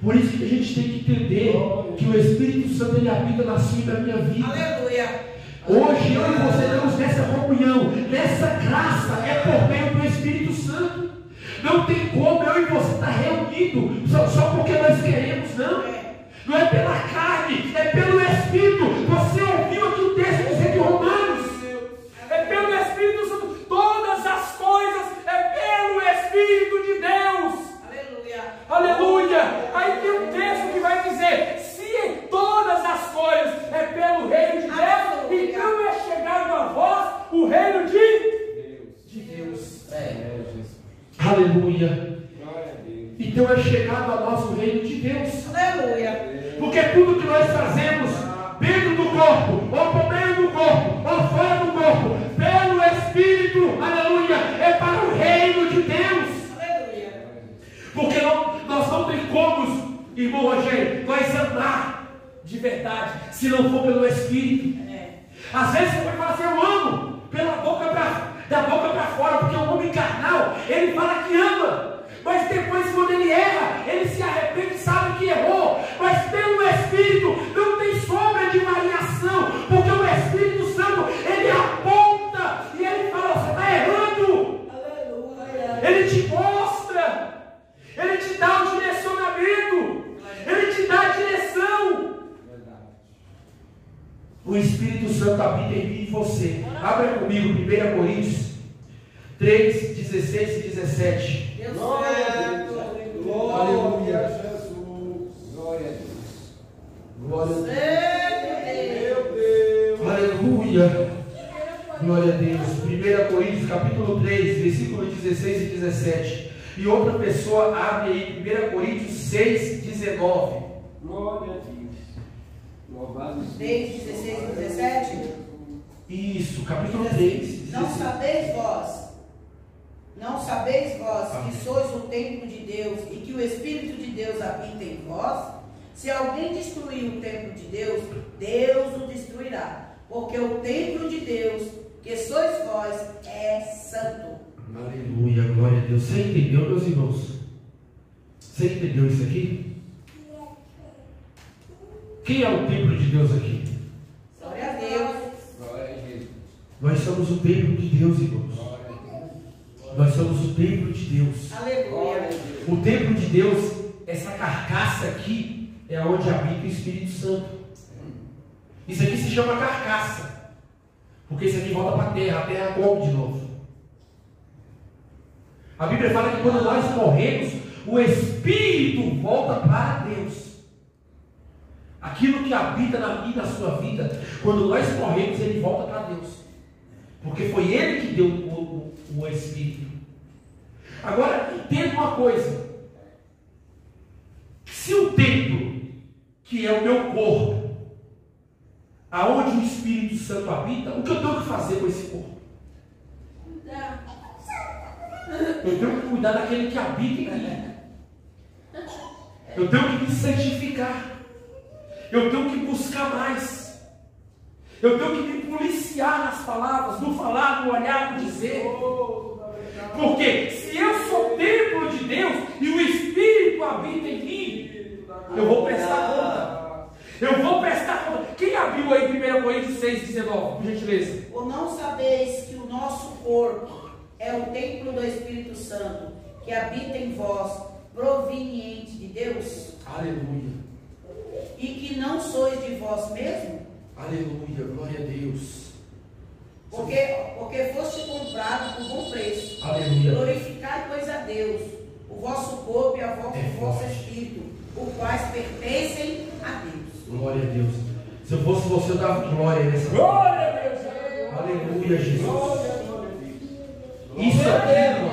S2: Por isso que a gente tem que entender que o Espírito Santo ele habita na sua e na minha vida.
S7: Aleluia!
S2: Hoje eu e você temos nessa comunhão, nessa graça, é por meio do Espírito Santo. Não tem como eu e você estar reunido só porque nós queremos, não. Não é pela carne, é pelo Espírito. Você ouviu aqui o texto dizer de Romanos? É pelo Espírito Santo. Todas as coisas é pelo Espírito de Deus.
S7: Aleluia!
S2: Aleluia! Aí tem um texto que vai dizer: se todas as coisas é pelo reino de Deus, então é chegado a vós o reino de Deus. Aleluia! Então é chegado a nós o reino de Deus.
S7: Aleluia!
S2: Porque tudo que nós fazemos dentro do corpo, ou por meio do corpo, ou fora do corpo, pelo Espírito, aleluia, é para o reino de Deus.
S7: Aleluia!
S2: Porque nós não tem como, irmão Rogério, nós andar de verdade se não for pelo Espírito. Às vezes você vai falar assim: eu amo, da boca para fora, porque o homem carnal, ele fala que ama. Mas depois, quando ele erra, ele se arrepende e sabe que errou. Mas pelo Espírito não tem sombra de variação, porque o Espírito Santo, ele aponta e ele fala: você está errando.
S7: Aleluia!
S2: Ele te mostra, ele te dá o direcionamento, ele te dá a direção. O Espírito Santo habita em mim e você. Abra comigo 1 Coríntios 3, 16 e 17.
S3: Glória a Deus. Glória a Jesus. Glória a Deus.
S2: Glória a
S3: Meu Deus.
S2: Aleluia. Glória a Deus. 1 Coríntios capítulo 3, versículo 16 e 17. E outra pessoa abre aí 1 Coríntios 6, 19.
S3: Glória a Deus. Louvado seja
S7: 3, 16 e 17.
S2: Isso, capítulo 3.
S7: Não sabeis vós que sois o templo de Deus e que o Espírito de Deus habita em vós? Se alguém destruir o templo de Deus, Deus o destruirá. Porque o templo de Deus, que sois vós, é santo.
S2: Aleluia, glória a Deus. Você entendeu, meus irmãos? Você entendeu isso aqui? Quem é o templo de Deus aqui?
S7: Glória a Deus.
S3: Glória a Jesus.
S2: Nós somos o templo de Deus, irmãos. Nós somos o templo de Deus.
S7: Aleluia.
S2: O templo de Deus, essa carcaça aqui, é onde habita o Espírito Santo. Isso aqui se chama carcaça. Porque isso aqui volta para a terra come de novo. A Bíblia fala que quando nós morremos, o Espírito volta para Deus. Aquilo que habita na minha e na sua vida, quando nós morremos, ele volta para Deus. Porque foi ele que deu o Espírito. Agora, entenda uma coisa. Se o templo, que é o meu corpo, aonde o Espírito Santo habita, o que eu tenho que fazer com esse corpo? Eu tenho que cuidar daquele que habita em mim. Eu tenho que me santificar. Eu tenho que buscar mais. Eu tenho que me policiar nas palavras, no falar, no olhar, no dizer. Porque se eu sou templo de Deus e o Espírito habita em mim, eu vou prestar conta. Eu vou prestar conta. Quem abriu aí 1 Coríntios 6,19, por gentileza?
S7: Ou não sabeis que o nosso corpo é o templo do Espírito Santo, que habita em vós, proveniente de Deus?
S2: Aleluia.
S7: E que não sois de vós mesmo?
S2: Aleluia, glória a Deus.
S7: Porque foste comprado por bom preço.
S2: Aleluia.
S7: Glorificai, pois, a Deus, o vosso corpo e o vosso espírito, os quais pertencem a Deus.
S2: Glória a Deus. Se eu fosse você, eu dava glória nessa. Glória a Deus. Aleluia, Jesus. Isso aqui, irmão,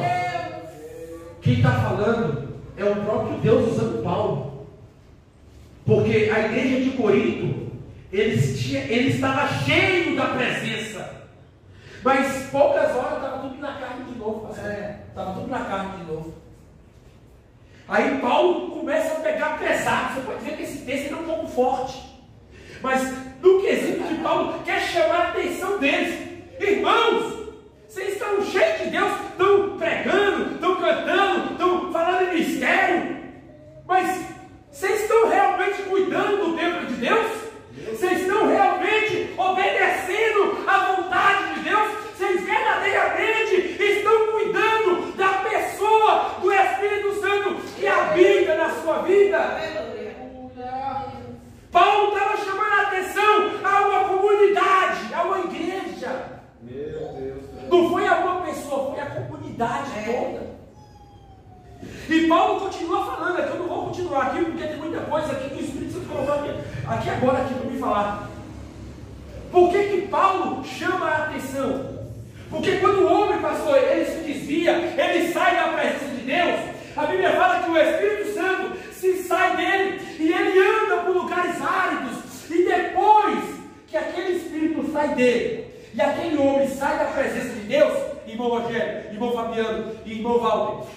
S2: quem está falando é o próprio Deus usando Paulo. Porque a igreja de Corinto, ele estava cheio da presença. Mas poucas horas estava tudo na carne de novo, pastor. Estava tudo na carne de novo. Aí Paulo começa a pegar pesado. Você pode ver que esse texto é um pouco forte. Mas no quesito de Paulo, quer chamar a atenção deles. Irmãos, vocês estão cheios de Deus, estão pregando, estão cantando, estão falando em mistério. Mas vocês estão realmente cuidando do templo de Deus? Vocês estão realmente obedecendo à vontade de Deus? Vocês verdadeiramente estão cuidando da pessoa do Espírito Santo que habita na sua vida? Paulo estava chamando a atenção a uma comunidade, a uma igreja. Não foi a uma pessoa, foi a comunidade toda. E Paulo continua falando, eu não vou continuar aqui, porque tem muita coisa aqui que o Espírito Santo colocou aqui agora para me falar. Por que Paulo chama a atenção? Porque quando o homem, pastor, ele se desvia, ele sai da presença de Deus, a Bíblia fala que o Espírito Santo se sai dele e ele anda por lugares áridos. E depois que aquele Espírito sai dele e aquele homem sai da presença de Deus, irmão Rogério, irmão Fabiano e irmão Walter,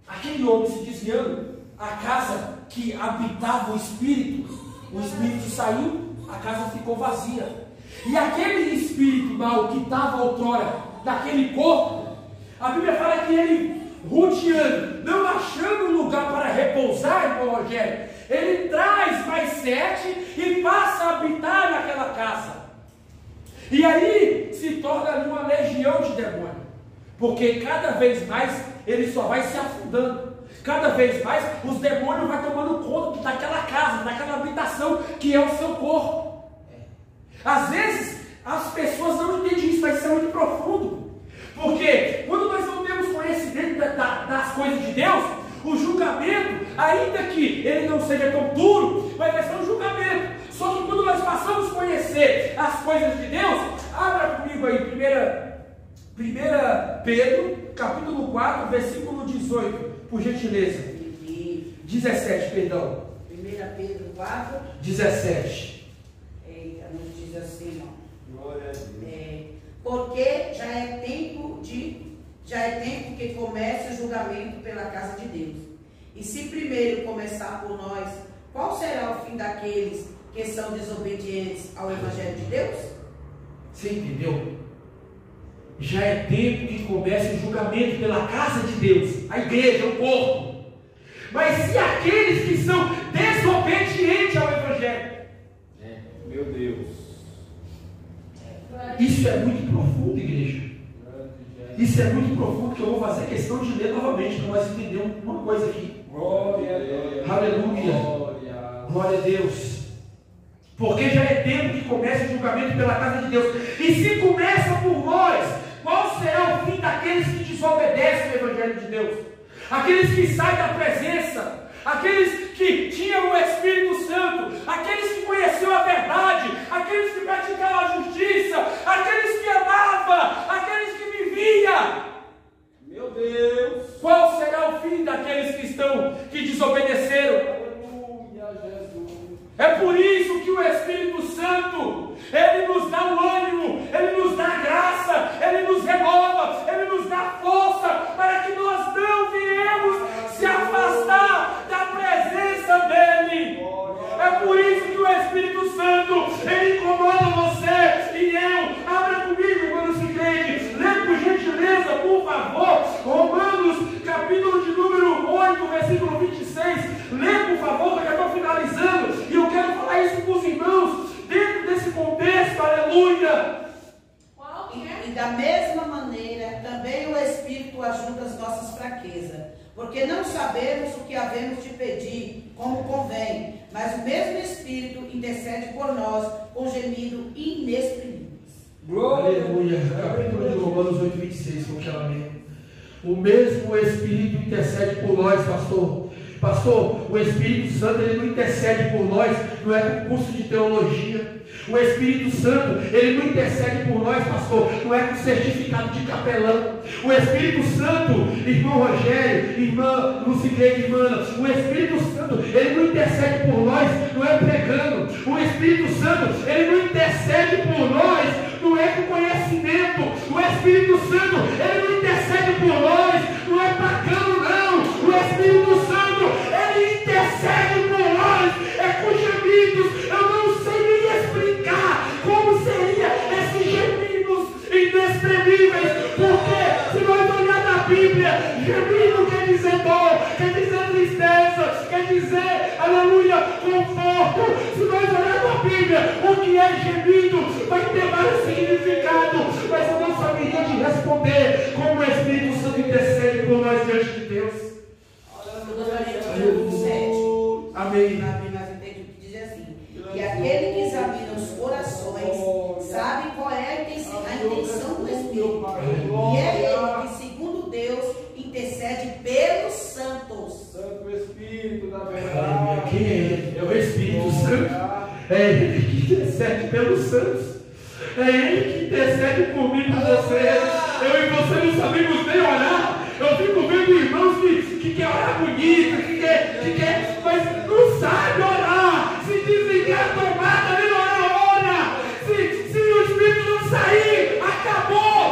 S2: aquele homem se desviando, a casa que habitava o Espírito saiu, a casa ficou vazia. E aquele espírito mal que estava outrora naquele corpo, a Bíblia fala que ele, rodeando, não achando lugar para repousar, irmão Rogério, ele traz mais 7 e passa a habitar naquela casa. E aí se torna ali uma legião de demônios. Porque cada vez mais ele só vai se afundando. Cada vez mais os demônios vão tomando conta daquela casa, daquela habitação que é o seu corpo. Às vezes as pessoas não entendem isso, mas isso é muito profundo. Porque quando nós não temos conhecimento das coisas de Deus, o julgamento, ainda que ele não seja tão duro, mas vai ser um julgamento. Só que quando nós passamos a conhecer as coisas de Deus, abra comigo aí 1 Pedro, capítulo 4, versículo 18, por gentileza. 17, perdão.
S7: 1 Pedro 4,
S2: 17.
S7: Eita, não diz assim, não.
S3: Glória a Deus.
S7: Porque já é tempo que comece o julgamento pela casa de Deus. E se primeiro começar por nós, qual será o fim daqueles que são desobedientes ao Evangelho de Deus?
S2: Você entendeu? Já é tempo que comece o julgamento pela casa de Deus, a igreja, o corpo. Mas e aqueles que são desobedientes ao Evangelho?
S3: Meu Deus.
S2: Isso é muito profundo, igreja. Isso é muito profundo, que eu vou fazer questão de ler novamente para nós entendermos uma coisa aqui.
S3: Glória a Deus.
S2: Aleluia. Glória a Deus. Porque já é tempo que comece o julgamento pela casa de Deus. E se começa por nós, qual será o fim daqueles que desobedecem o Evangelho de Deus? Aqueles que saem da presença, aqueles que tinham o Espírito Santo, aqueles que conheciam a verdade, aqueles que praticavam a justiça, aqueles que amavam, aqueles que viviam.
S3: Meu Deus!
S2: Qual será o fim daqueles que desobedeceram?
S3: Aleluia, Jesus!
S2: É por isso que o Espírito Santo, ele nos dá o ânimo, ele nos dá a graça, ele nos renova, ele nos dá força para que nós não viemos se afastar da presença dele. É por isso que o Espírito Santo, ele incomoda você e eu. Abra comigo, irmãos e crentes, lê por gentileza, por favor, Romanos, capítulo de número 8, versículo 26. Lê, por favor, que eu estou finalizando. E eu quero falar isso com os irmãos, dentro desse contexto, aleluia.
S7: E da mesma maneira, também o Espírito ajuda as nossas fraquezas, porque não sabemos o que havemos de pedir, como convém, mas o mesmo Espírito intercede por nós com gemido inexprimíveis.
S2: Aleluia. Capítulo de Romanos 8, 26, com aquela mesmo. O mesmo Espírito intercede por nós, pastor. Pastor, o Espírito Santo, ele não intercede por nós, não é com curso de teologia. O Espírito Santo, ele não intercede por nós, pastor, não é com certificado de capelão. O Espírito Santo, irmão Rogério, irmã Lucilene, irmã, o Espírito Santo, ele não intercede por nós, não é pregando. O Espírito Santo, ele não intercede por nós, não é com conhecimento. O Espírito Santo, ele não intercede por nós, não é pagando, não. O Espírito Santo, ele intercede por nós, é com gemidos. Eu não sei nem explicar como seria esses gemidos inexprimíveis, porque se nós olhar na Bíblia, gemido quer dizer dor, quer dizer tristeza, quer dizer, aleluia, conforto. Se nós olharmos na Bíblia, o que é gemido vai ter vários significados, mas eu não saberia de responder como o Espírito Santo intercede por nós diante de Deus. Amém.
S7: Mas entende o que diz assim: e aquele que examina os corações sabe qual é a intenção do Espírito. E é ele que, segundo Deus, intercede pelos santos.
S3: Santo Espírito da verdade.
S2: Quem é ele? É o Espírito Santo. É ele que intercede pelos santos. É ele que intercede por mim e por você. Eu e você não sabemos nem orar. Eu fico vendo irmãos que quer orar bonito, que quer, mas não sabe orar. Se desligar a tomada, nem orar, ora. Se o Espírito não sair, acabou.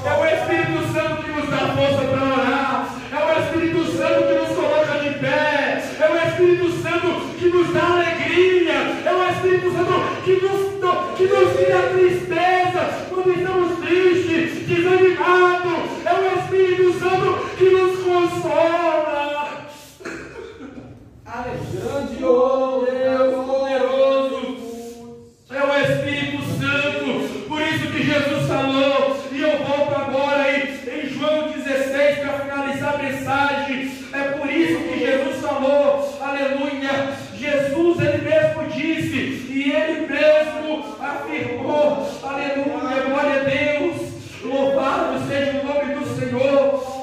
S2: É o Espírito Santo que nos dá força para orar. É o Espírito Santo que nos coloca de pé. É o Espírito Santo que nos dá alegria. É o Espírito Santo que nos tira a tristeza quando estamos tristes, desanimados. É o Espírito Santo que nos consola.
S3: Grandioso,
S2: Deus poderoso. É o Espírito Santo. Por isso que Jesus falou, e eu volto agora aí em João 16 para finalizar a mensagem. É por isso que Jesus falou, aleluia. Jesus, ele mesmo disse, e ele mesmo afirmou, aleluia, glória a Deus, louvado seja o nome do Senhor.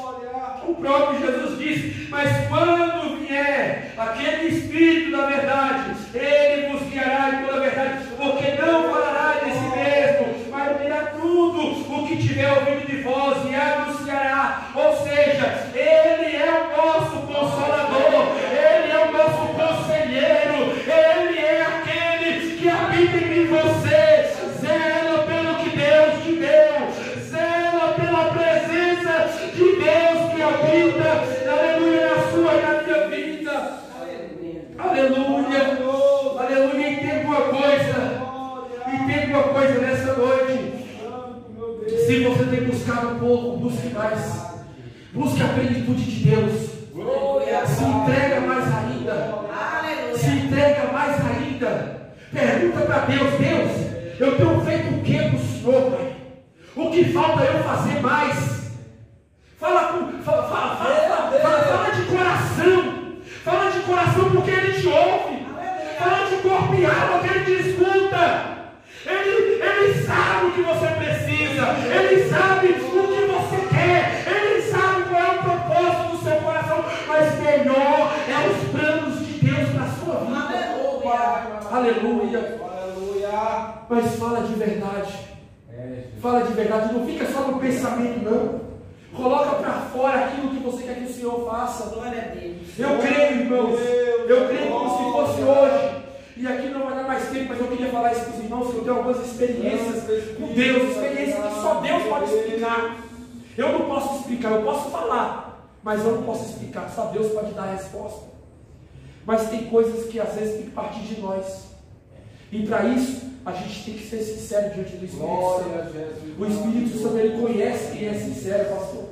S2: O próprio Jesus disse, mas quando vier aquele Espírito da verdade, ele vos guiará em toda a verdade, porque não falará de si mesmo, mas dirá tudo o que tiver ouvido de vós e anunciará. Ou seja, ele é o nosso consolador, ele é o nosso conselheiro, ele é aquele que habita em mim e você. Zela pelo que Deus te deu, zela pela presença de Deus que habita, aleluia, na sua e na minha vida. Aleluia, aleluia. Entenda uma coisa nessa noite. Se você tem buscado um pouco, busque mais. Busque a plenitude de Deus. Se entrega mais ainda. Se entrega mais ainda. Pergunta para Deus: Deus, eu tenho feito o que para o Senhor, Pai? O que falta eu fazer mais? Fala de coração. Fala de coração porque Ele te ouve. Fala de corpo e alma que Ele te escuta. Ele sabe o que você precisa. Ele sabe o que você quer. Ele sabe qual é o propósito do seu coração. Mas melhor é os planos de Deus para a sua vida. Aleluia.
S3: Aleluia.
S2: Mas fala de verdade. Fala de verdade. Não fica só no pensamento, não. Coloca para fora aquilo que você quer que o Senhor faça.
S7: Glória a Deus.
S2: Eu creio, irmãos. Eu creio como se fosse hoje. E aqui não vai dar mais tempo, mas eu queria falar isso para os irmãos, que eu tenho algumas experiências com Deus, experiências que só Deus pode explicar. Eu não posso explicar, eu posso falar, mas eu não posso explicar, só Deus pode dar a resposta. Mas tem coisas que às vezes tem que partir de nós. E para isso, a gente tem que ser sincero diante do Espírito Santo. O Espírito Santo, ele conhece quem é sincero, pastor.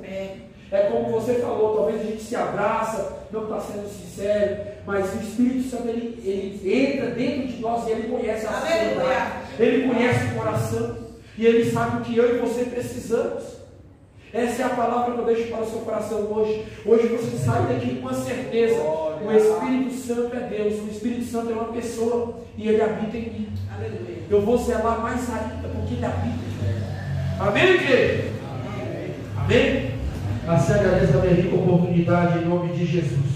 S2: É como você falou, talvez a gente se abraça, não está sendo sincero, mas o Espírito Santo, ele entra dentro de nós e ele conhece a sinceridade, ele conhece o coração, e ele sabe o que eu e você precisamos. Essa é a palavra que eu deixo para o seu coração hoje. Hoje você sai daqui com a certeza, o Espírito Santo é Deus, o Espírito Santo é uma pessoa, e ele habita em mim.
S7: Aleluia.
S2: Eu vou zelar mais ainda, porque ele habita em mim. Amém, igreja? Amém? Assim agradeço a minha rica oportunidade em nome de Jesus.